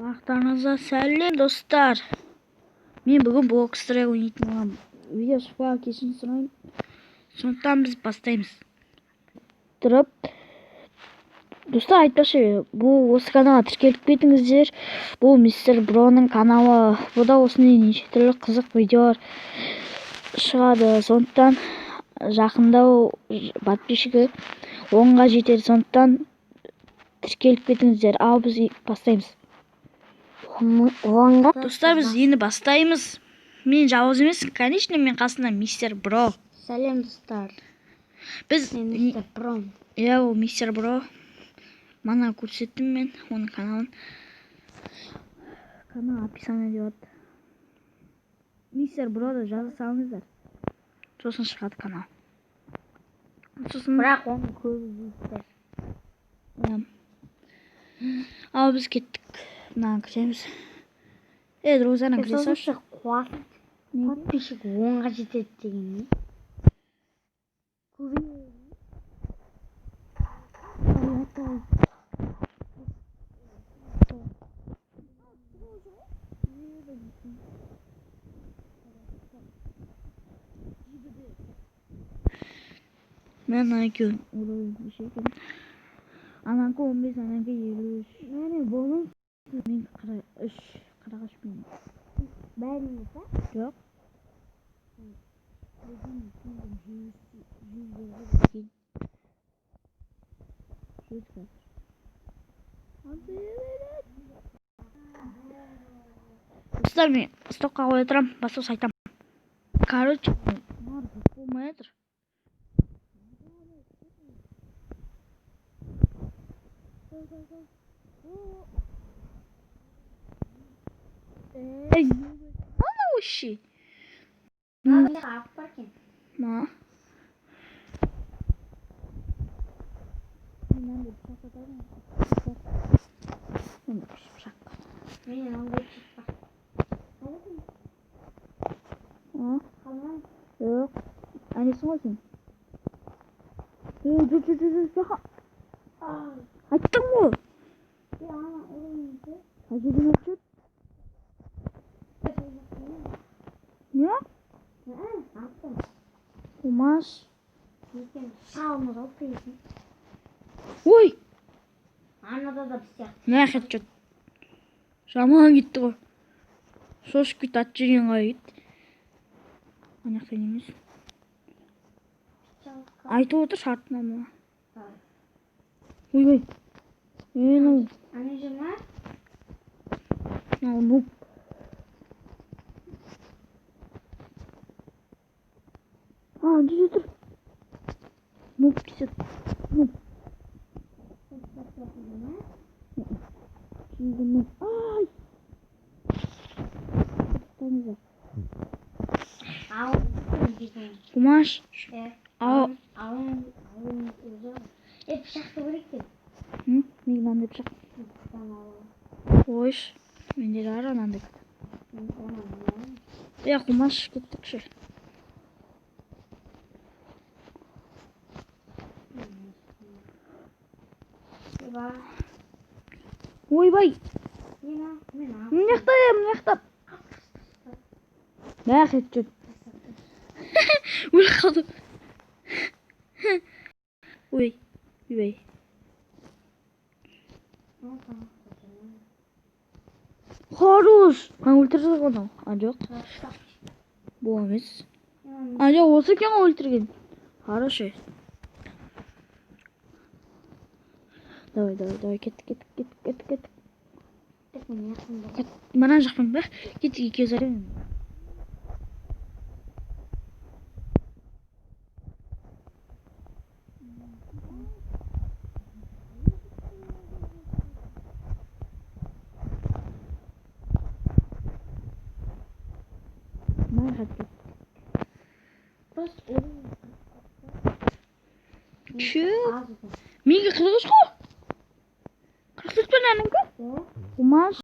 Бақтарыңызға сәлем достар. Мен бүгін бокстрек ойнайтын боламын. Видео шықпаған кешірім сұраймын. Сондықтан біз бастаймыз. Тұрып. Достар, айтпақшы, бұл осы каналға тіркеліп кетіңіздер. Бұл мистер Броның каналы. Бұда осындай неше түрлі қызық видеолар шығады. Сондықтан жақындау подписчигі 10-ға жетеді. Сондықтан тіркеліп кетіңіздер. Ал біз бастаймыз. Достар, біз енді бастаймыз. Мен жалғыз емес, конечно, мен қасында мистер Бро. Сәлем достар. Біз мистер Бро. Ол мистер Бро. Мана көрсеттім мен оның каналын. Канал описание деп атты. Мистер Броды жаза салыңыздар. Сосын шығады канал. Бірақ оны көбі білдер. Ал біз кеттік. Мынаны кіреміз. Друзьяна, кіре салшы. Подписчик 10-ға жетеді деген не? Мен екеуін ойлаймын şey екен. Ананкі 15, ананкі 23. Мәне болың? Мен 43 мен. Бәріне ба? Жоқ. Достар, мен стопқа қоя тұрамын, басқа айтамын. Короче, болмай жатыр. Ана вообще. Ма. Yok. Annesi var senin. Dur. Açtın mı? Hacı'nın açıp. Ne? Olmaz. Oy! Anada da bir şey. Ne yapacak? Zaman gitti o. Sos git açacağın gayet. Anaktan емес. Айтып отыр шартына ма? Ой. Ну. Аны жема? Ну. Жүзе тұр. Ну, писет. Ну. Ай. Kumaş. Al. Bıçaktı bıraktım. Hı? Neyden de bıçak? Hoş. Bence de aranandık. Ya kumaş gittik şey. Oy bay. Mınaktayım. Ne edecek? Uyukladım. Oy. Bay. Хорош. Ben öldürdüm onu. Ancak. Bu olmaz. Ancak olsa kim öldürdün? Хорош. Давай, кет. Мана жақпын ба? Кет, екеу зарем. Мана жақпын. Чу? Мега қылғыш қо? Қырқсыз бен әніңкі? Умаш.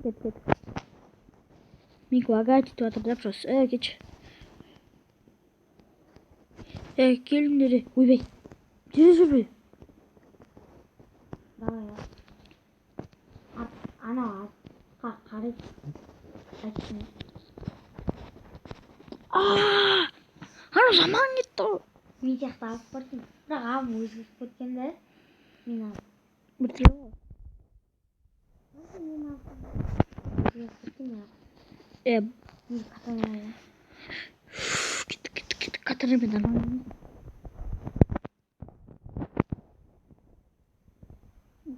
Кет. Мега лагать, то это вопрос. Кеч. Келіндері. Ойбай. жүрбей. Давай ya. Ana qarayt. Aytsin. Ана жаман кетті ғой. Мен сияқты алып бардым. Бірақ абым өзгеріп кеткен де. Мен алып. Бітіре ғой. Мен алып. Өзгеріп кеткен я. Мен қатамаймын. Кеттік. Қатырымен арман.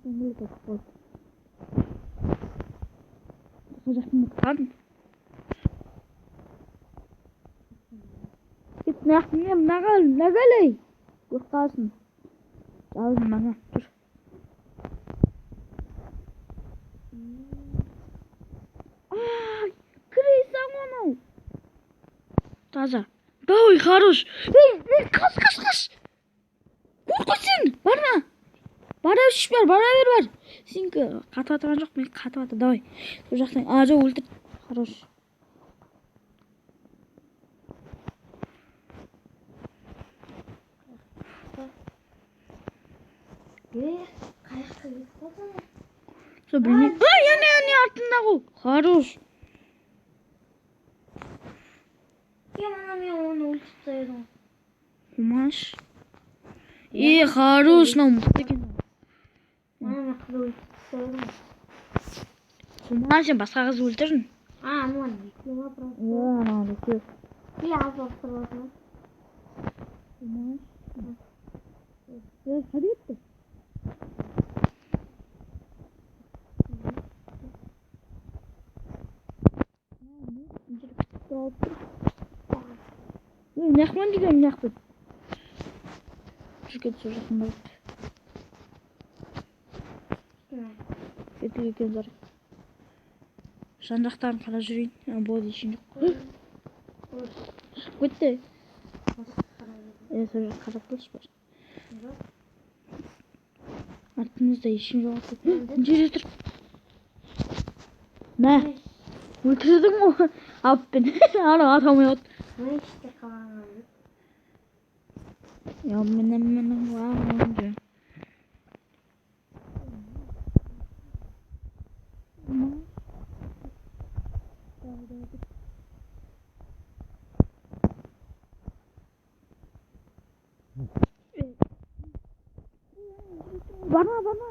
Бұл да болды. Жақын қалдым. Кет нақмен нағалай. Көз қалсын. Жалын мана тұр. Крыса onu. Таза. Давай, хорош. Эй, қаш. Қорқысың. Бара бер. Сенкі қатып атырған жоқ, мен қатып атыр. Давай. Сол жақтан. Жоқ, өлтір. Хорош. Қаяққа кетіп қалсың? Сол білмеймін. Яне артында ғой. Хорош. Мен оны өлтіріп тастадым. Қумаш. Хорош, мынау мықты екен. Мен қызды өлтіріп тастадым. Қумаш, сен басқа қыз өлтірдің. Анау не вопрос? Анау не? Я алып тұрмын. Қумаш. Қайда кетті? Нақман деген нақпын. Жүргет сол жақында өтті. Кетіп екен зар. Жан жақтарын қарап жүрейін. Болды ешін жоқ. Шығып кетті. Сол жақ қарап тұршы бар. Артымызда ешін жоқ. Жүре тұр. Мә. Өлтірдің ғой. Аппен. Ана атамай от. Мен іште қалғанмын. Менің var. Bana.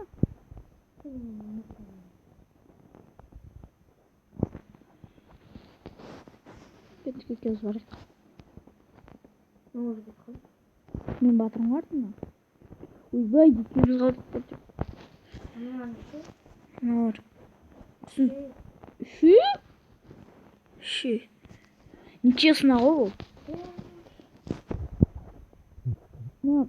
Кетіп кез бар. Ne oldu bakalım? Мен батырың барды ма? Ойбай, екеуміз қалдық. Ne hangisi? Ne var? Şu. Нечестно ғой бұл. Ne?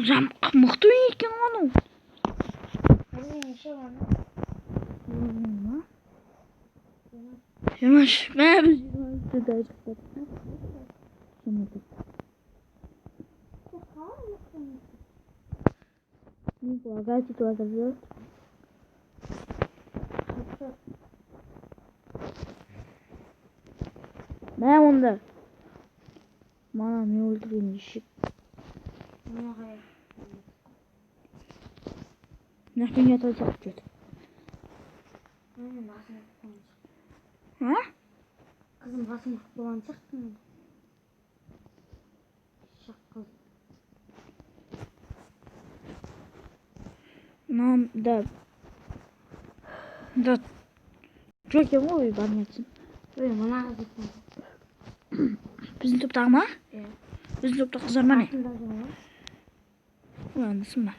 Жам мықты екен оның. Жамаш, мәбіз жүрмейді дайжықтар. Жамады. Не полагайте туда завез. Мә онда. Мана мен өлтірген ешік. Нахрен я тут закрыт. А? Kızım basın kullanacak mı? Şaka. Нам да. Жоқ екен ғой бармайтын. Мына қыз екен. Біздің топтағы ма? Иә. Біздің топта қыздар ма не? Артында жүр ма? Анысы ма?